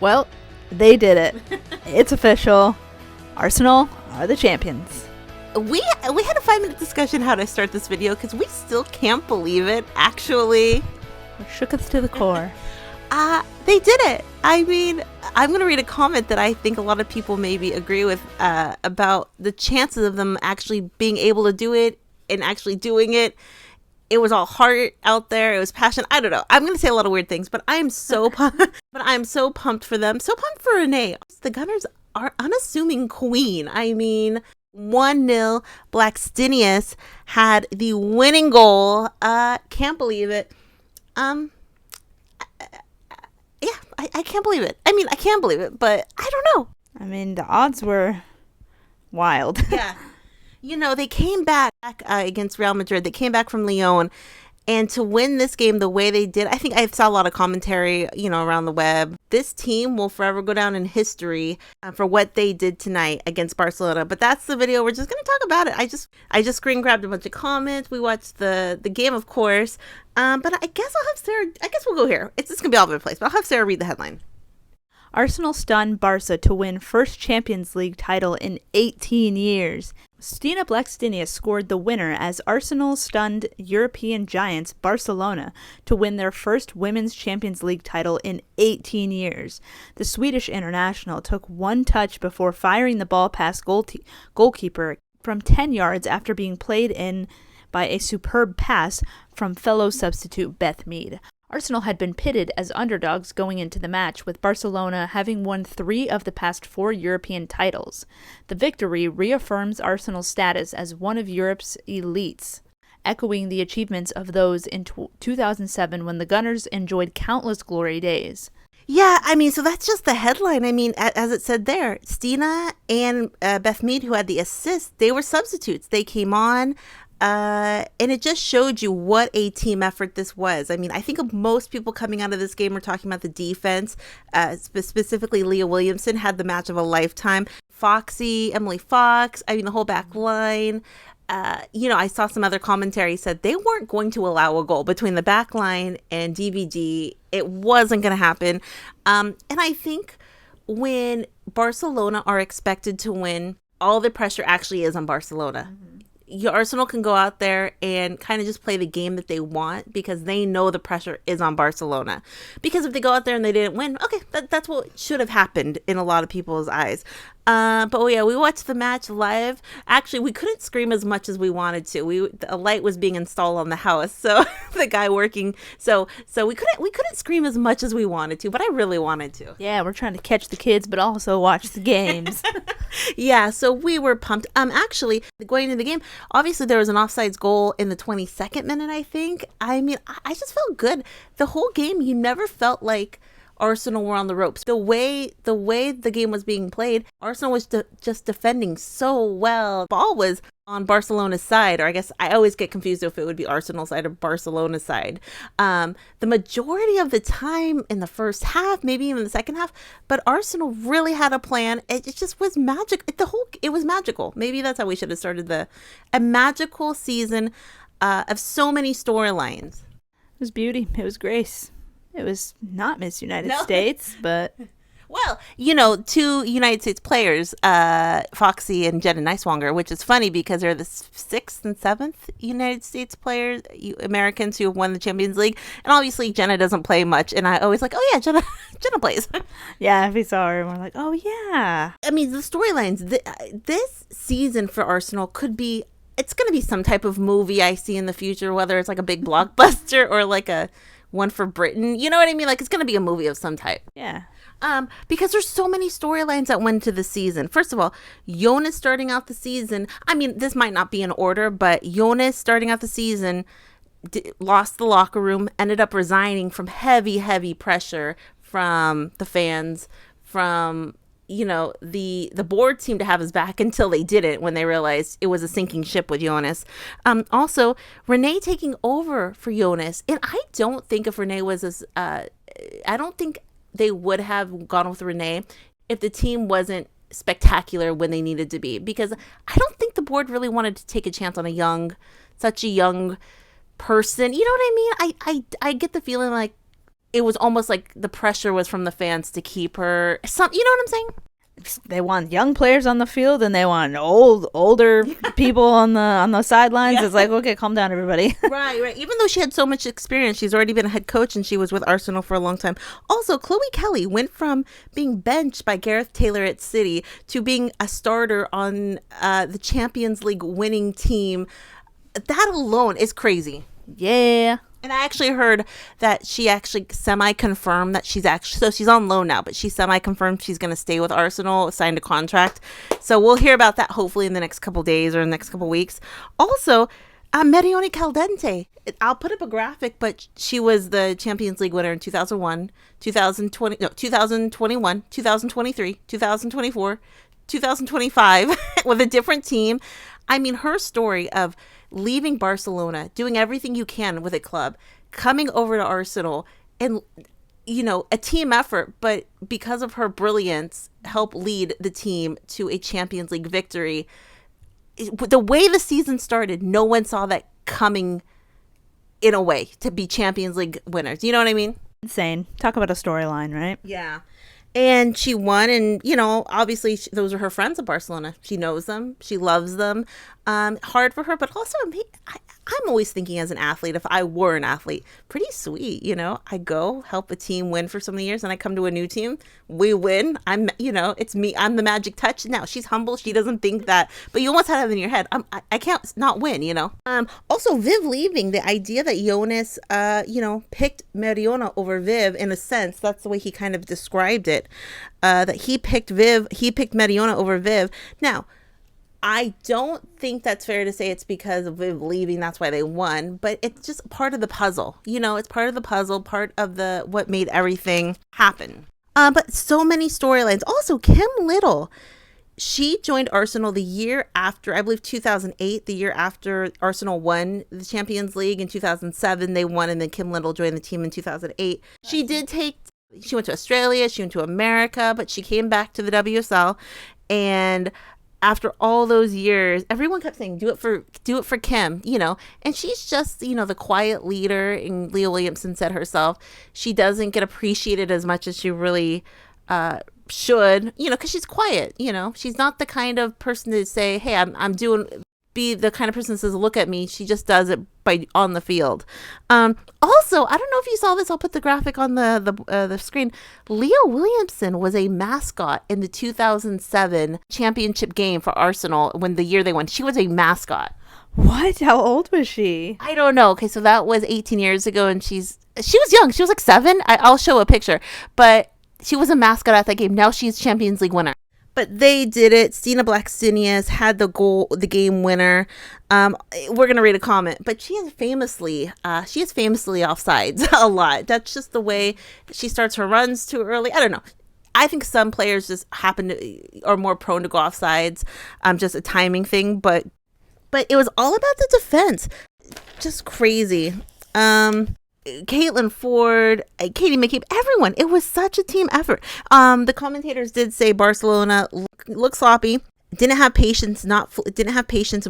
Well, they did it. It's official. Arsenal are the champions. We had a 5-minute discussion how to start this video because we still can't believe it. Actually, We're shooketh to the core. they did it. I mean, I'm going to read a comment that I think a lot of people maybe agree with about the chances of them actually being able to do it and actually doing it. It was all heart out there. It was passion. I don't know. I'm going to say a lot of weird things, but I am so pumped. But I'm so pumped for them. So pumped for Renée. The Gunners are unassuming queen. I mean, 1-0. Blackstenius had the winning goal. Can't believe it. Yeah, I can't believe it. I mean, I can believe it, but I don't know. I mean, the odds were wild. Yeah. You know, they came back against Real Madrid. They came back from Lyon. And to win this game the way they did, I think I saw a lot of commentary, around the web. This team will forever go down in history for what they did tonight against Barcelona. But that's the video. We're just going to talk about it. I just screen grabbed a bunch of comments. We watched the game, of course. But I guess I'll have Sara. I guess we'll go here. It's going to be all over the place. But I'll have Sara read the headline. Arsenal stunned Barca to win first Champions League title in 18 years. Stina Blackstenius scored the winner as Arsenal stunned European giants Barcelona to win their first Women's Champions League title in 18 years. The Swedish international took one touch before firing the ball past goalkeeper from 10 yards after being played in by a superb pass from fellow substitute Beth Mead. Arsenal had been pitted as underdogs going into the match, with Barcelona having won 3 of the past 4 European titles. The victory reaffirms Arsenal's status as one of Europe's elites, echoing the achievements of those in 2007 when the Gunners enjoyed countless glory days. Yeah, I mean, so that's just the headline. I mean, as it said there, Stina and Beth Mead, who had the assist, they were substitutes. They came on. And it just showed you what a team effort this was. I mean, I think of most people coming out of this game were talking about the defense. Specifically, Leah Williamson had the match of a lifetime. Foxy, Emily Fox, I mean, the whole back line. I saw some other commentary said they weren't going to allow a goal between the back line and DVD. It wasn't going to happen. And I think when Barcelona are expected to win, all the pressure actually is on Barcelona. Mm-hmm. Your Arsenal can go out there and kind of just play the game that they want because they know the pressure is on Barcelona. Because if they go out there and they didn't win, okay, that's what should have happened in a lot of people's eyes. But yeah, we watched the match live. Actually, we couldn't scream as much as we wanted to. A light was being installed on the house, so the guy working. So we couldn't scream as much as we wanted to, but I really wanted to. Yeah, we're trying to catch the kids, but also watch the games. Yeah, so we were pumped. Actually, going into the game, obviously there was an offsides goal in the 22nd minute, I think. I mean, I just felt good. The whole game, you never felt like Arsenal were on the ropes. The way the game was being played, Arsenal was just defending so well. Ball was on Barcelona's side, or I guess I always get confused if it would be Arsenal's side or Barcelona's side. The majority of the time in the first half, maybe even the second half, but Arsenal really had a plan. It just was magic. It was magical. Maybe that's how we should have started a magical season of so many storylines. It was beauty. It was grace. It was not Miss United States, but... Well, 2 United States players, Foxy and Jenna Niswonger, which is funny because they're the 6th and 7th United States players, Americans who have won the Champions League. And obviously Jenna doesn't play much. And I always like, oh yeah, Jenna plays. Yeah, if we saw her and we're like, oh yeah. I mean, the storylines, this season for Arsenal it's going to be some type of movie I see in the future, whether it's like a big blockbuster or like a one for Britain. You know what I mean? Like it's going to be a movie of some type. Yeah. Because there's so many storylines that went to the season. First of all, Jonas starting out the season. I mean, this might not be in order, but Jonas starting out the season lost the locker room, ended up resigning from heavy, heavy pressure from the fans, from, the board seemed to have his back until they didn't when they realized it was a sinking ship with Jonas. Also, Renée taking over for Jonas. And I don't think if Renée was I don't think they would have gone with Renée if the team wasn't spectacular when they needed to be, because I don't think the board really wanted to take a chance on such a young person. You know what I mean? I get the feeling like it was almost like the pressure was from the fans to keep her. You know what I'm saying? They want young players on the field and they want older people on the sidelines. Yeah. It's like, okay, calm down, everybody. Right. Even though she had so much experience, she's already been a head coach and she was with Arsenal for a long time. Also, Chloe Kelly went from being benched by Gareth Taylor at City to being a starter on the Champions League winning team. That alone is crazy. Yeah. And I actually heard that she actually semi-confirmed that she's on loan now, but she semi-confirmed she's going to stay with Arsenal, signed a contract. So we'll hear about that hopefully in the next couple days or in the next couple weeks. Also, Mariona Caldentey. I'll put up a graphic, but she was the Champions League winner in 2001, 2021, 2023, 2024, 2025 with a different team. I mean, her story of leaving Barcelona, doing everything you can with a club, coming over to Arsenal, and, you know, a team effort, but because of her brilliance, help lead the team to a Champions League victory. The way the season started, no one saw that coming in a way to be Champions League winners. You know what I mean? Insane. Talk about a storyline, right? Yeah. And she won, and, you know, obviously those are her friends at Barcelona. She knows them. She loves them. Hard for her, but also I'm always thinking as an athlete, if I were an athlete, pretty sweet, you know. I go help a team win for so many years, and I come to a new team. We win. It's me. I'm the magic touch. Now, she's humble. She doesn't think that, but you almost have it in your head. I can't not win, you know. Also, Viv leaving, the idea that Jonas, picked Mariona over Viv, in a sense, that's the way he kind of described it, that he picked Mariona over Viv. Now, I don't think that's fair to say it's because of Viv leaving, that's why they won, but it's just part of the puzzle. You know, it's part of the puzzle, part of what made everything happen. But so many storylines. Also, Kim Little, she joined Arsenal the year after, I believe 2008, the year after Arsenal won the Champions League. In 2007, they won, and then Kim Little joined the team in 2008. She went to Australia, she went to America, but she came back to the WSL, and after all those years, everyone kept saying, do it for Kim, you know, and she's just, you know, the quiet leader. And Leah Williamson said herself, she doesn't get appreciated as much as she really should, you know, because she's quiet, you know, she's not the kind of person to say, hey, be the kind of person that says, look at me. She just does it on the field. Also, I don't know if you saw this. I'll put the graphic on the screen. Leah Williamson was a mascot in the 2007 championship game for Arsenal when the year they won. She was a mascot. What? How old was she? I don't know. Okay, so that was 18 years ago, and she was young. She was like 7. I'll show a picture. But she was a mascot at that game. Now she's Champions League winner. But they did it. Stina Blackstenius had the game winner. We're going to read a comment, but she is famously offsides a lot. That's just the way she starts her runs too early. I don't know. I think some players just are more prone to go offsides. Just a timing thing, but it was all about the defense. Just crazy. Caitlin Ford, Katie McCabe, everyone. It was such a team effort. The commentators did say Barcelona looked sloppy, didn't have patience, and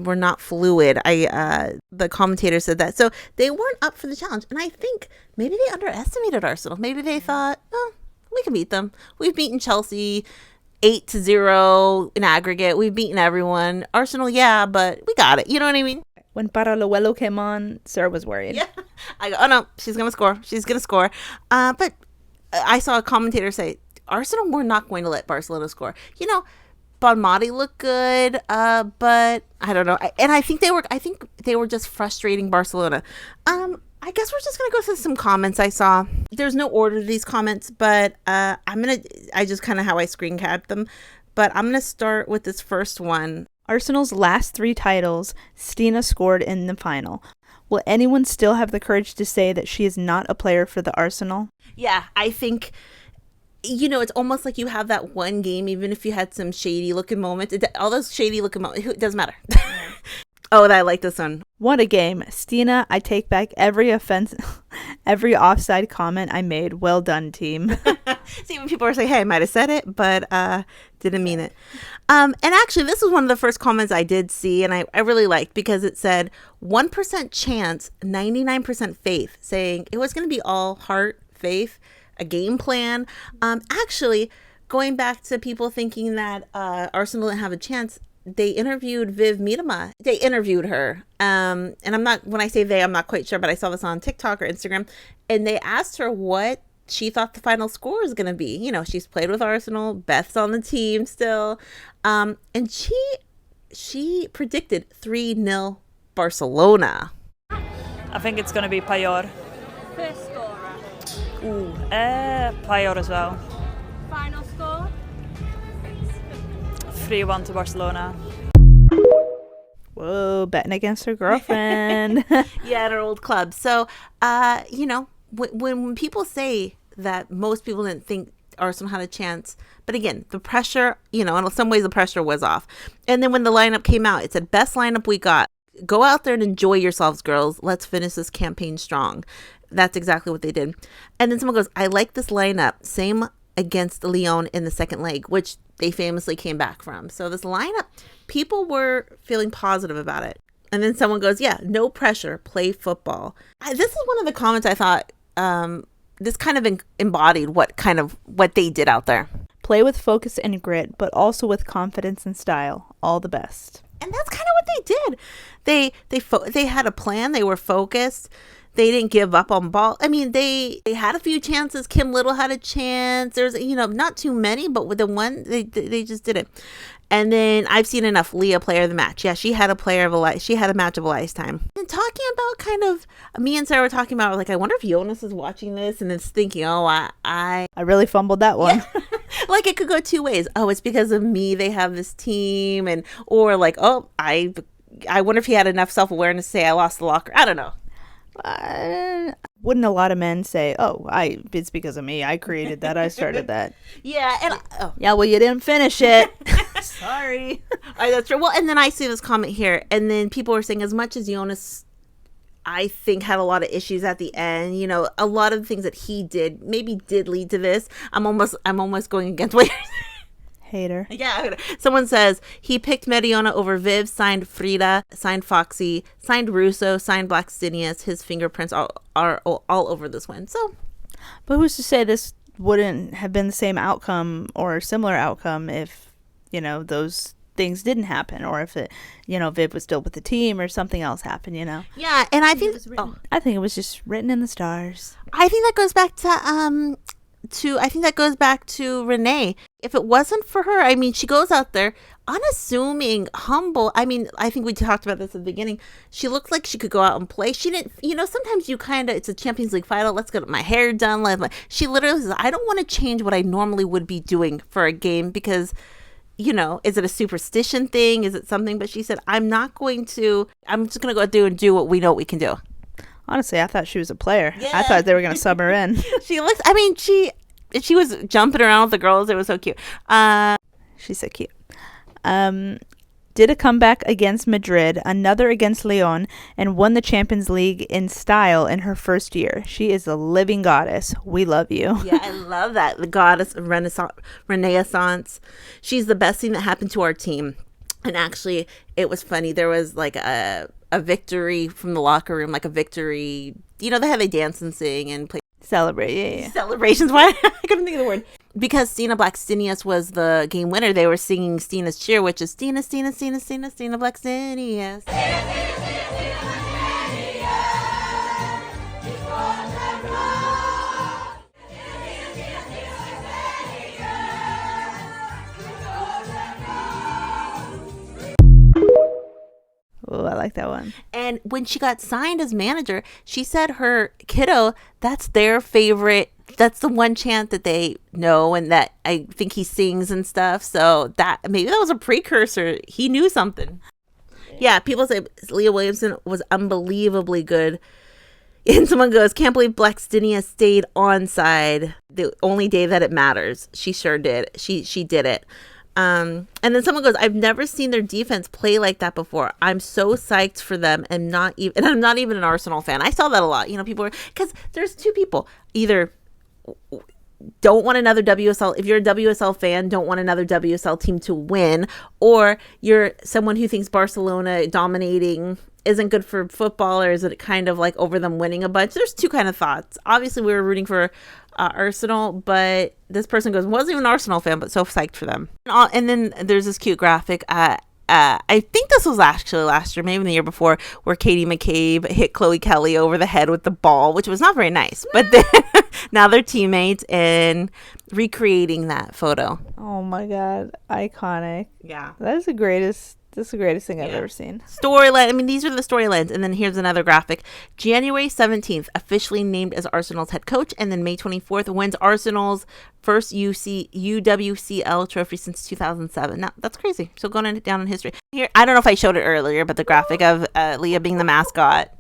were not fluid. The commentator said that. So they weren't up for the challenge. And I think maybe they underestimated Arsenal. Maybe they thought, oh, we can beat them. We've beaten Chelsea 8-0 in aggregate. We've beaten everyone. Arsenal, yeah, but we got it. You know what I mean? When Paralluelo came on, Sara was worried. Yeah. I go, oh no, she's going to score. But I saw a commentator say, Arsenal were not going to let Barcelona score. You know, Bonmatí looked good, but I don't know. And I think they were just frustrating Barcelona. I guess we're just going to go through some comments I saw. There's no order to these comments, but I just kind of how I screen capped them. But I'm going to start with this first one. Arsenal's last 3 titles, Stina scored in the final. Will anyone still have the courage to say that she is not a player for the Arsenal? Yeah, I think, you know, it's almost like you have that one game, even if you had some shady looking moments. All those shady looking moments, it doesn't matter. Oh, I like this one. What a game. Stina, I take back every offside comment I made. Well done, team. See, when people are saying, hey, I might have said it, but didn't mean it. And actually, this was one of the first comments I did see, and I really liked, because it said 1% chance, 99% faith, saying it was going to be all heart, faith, a game plan. Actually, going back to people thinking that Arsenal didn't have a chance, they interviewed Viv Miedema. They interviewed her. And when I say they, I'm not quite sure, but I saw this on TikTok or Instagram. And they asked her what she thought the final score was going to be. You know, she's played with Arsenal. Beth's on the team still. And she predicted 3-0 Barcelona. I think it's going to be Payor. First scorer. Payor as well. Final score. 3-1 to Barcelona. Whoa, betting against her girlfriend. Yeah, at her old club. So, you know, when people say that most people didn't think Arsenal had a chance, but again, the pressure, you know, in some ways the pressure was off. And then when the lineup came out, it said, best lineup we got. Go out there and enjoy yourselves, girls. Let's finish this campaign strong. That's exactly what they did. And then someone goes, I like this lineup. Same against Lyon in the second leg, which they famously came back from. So this lineup, people were feeling positive about it. And then someone goes, yeah, no pressure, play football. This is one of the comments I thought this kind of embodied what they did out there. Play with focus and grit, but also with confidence and style. All the best. And that's kind of what they did. They had a plan. They were focused. They didn't give up on ball. I mean, they had a few chances. Kim Little had a chance. There's, you know, not too many, but with the one, they just did it. And then I've seen enough. Leah, player of the match. Yeah, she had a match of a lifetime. And talking about kind of, me and Sara were talking about, like, I wonder if Jonas is watching this and is thinking, oh, I really fumbled that one. Yeah. Like, it could go two ways. Oh, it's because of me they have this team, or like, oh, I wonder if he had enough self-awareness to say I lost the locker. I don't know. Wouldn't a lot of men say, oh, it's because of me. I created that. I started that. Yeah. And yeah, well, you didn't finish it. Sorry. That's true. Well, and then I see this comment here, and then people were saying, as much as Jonas, I think, had a lot of issues at the end, you know, a lot of the things that he did maybe did lead to this. I'm almost going against what you're saying. Hater. Yeah. Someone says he picked Mariona over Viv, signed Frida, signed Foxy, signed Russo, signed Blackstenius. His fingerprints are all over this win. So, but who's to say this wouldn't have been the same outcome or similar outcome if, you know, those things didn't happen, or if it, you know, Viv was still with the team or something else happened, you know? Yeah. And I think I think it was just written in the stars. I think that goes back to Renee. If it wasn't for her, I mean, she goes out there unassuming, humble. I mean, I think we talked about this at the beginning. She looked like she could go out and play. She didn't, you know, sometimes it's a Champions League final. Let's get my hair done. She literally says, I don't want to change what I normally would be doing for a game because, you know, is it a superstition thing? Is it something? But she said, I'm just going to go out there and do what we know we can do. Honestly, I thought she was a player. Yeah. I thought they were going to sub her in. She was jumping around with the girls. It was so cute. She's so cute. Did a comeback against Madrid, another against Lyon, and won the Champions League in style in her first year. She is a living goddess. We love you. Yeah, I love that. The goddess Renaissance. She's the best thing that happened to our team. And actually, it was funny. There was like a victory from the locker room, like a victory. You know, they dance and sing and play. Celebrate, yeah. Celebrations. Why? I couldn't think of the word. Because Stina Blackstenius was the game winner, they were singing Stina's cheer, which is Stina Blackstenius. Oh, I like that one. And when she got signed as manager, she said her kiddo, that's their favorite. That's the one chant that they know and that I think he sings and stuff. So maybe that was a precursor. He knew something. Yeah, people say Leah Williamson was unbelievably good. And someone goes, can't believe Blackstenius stayed onside the only day that it matters. She sure did. She did it. And then someone goes, I've never seen their defense play like that before. I'm so psyched for them and I'm not even an Arsenal fan. I saw that a lot. You know, people because there's two people. Either don't want another WSL, if you're a WSL fan, don't want another WSL team to win, or you're someone who thinks Barcelona dominating isn't good for football, or is it kind of like over them winning a bunch? There's two kind of thoughts. Obviously, we were rooting for Arsenal, but this person goes, wasn't even an Arsenal fan, but so psyched for them. And then there's this cute graphic. I think this was actually last year, maybe the year before, where Katie McCabe hit Chloe Kelly over the head with the ball, which was not very nice. But then now they're teammates and recreating that photo. Oh my God, iconic. Yeah. That is the greatest. That's the greatest thing I've ever seen. Storyline. I mean, these are the storylines. And then here's another graphic. January 17th, officially named as Arsenal's head coach. And then May 24th, wins Arsenal's first UWCL trophy since 2007. Now, that's crazy. So going down in history. Here, I don't know if I showed it earlier, but the graphic of Leah being the mascot.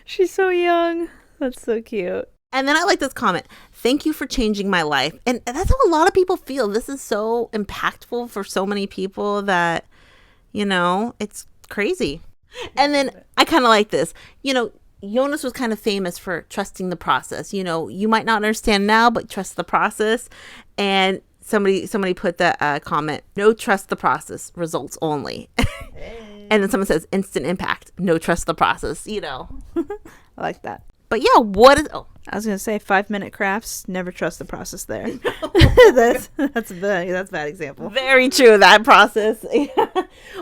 She's so young. That's so cute. And then I like this comment. Thank you for changing my life. And that's how a lot of people feel. This is so impactful for so many people that, you know, it's crazy. And then I kind of like this. You know, Jonas was kind of famous for trusting the process. You know, you might not understand now, but trust the process. And somebody put the comment, no trust the process, results only. And then someone says instant impact, no trust the process, you know. I like that. But yeah, what is... Oh. I was going to say 5-minute crafts, never trust the process there. That's a bad example. Very true, that process.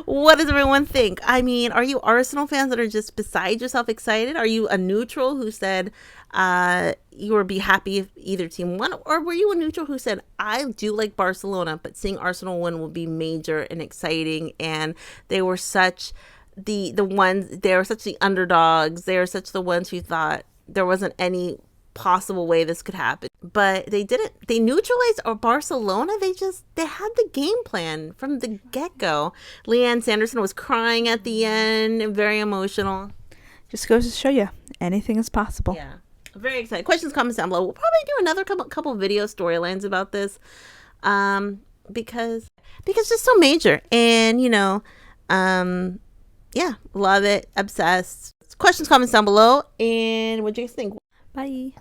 What does everyone think? I mean, are you Arsenal fans that are just beside yourself excited? Are you a neutral who said you would be happy if either team won? Or were you a neutral who said, I do like Barcelona, but seeing Arsenal win will be major and exciting, and they were such they were such the underdogs. They were such the ones who thought there wasn't any possible way this could happen, but they didn't. They neutralized Barcelona. They had the game plan from the get-go. Leanne Sanderson was crying at the end, very emotional. Just goes to show you, anything is possible. Yeah, very excited. Questions, comments down below. We'll probably do another couple video storylines about this, because it's just so major, and you know, yeah, love it, obsessed. Questions, comments down below, and what do you guys think? Bye.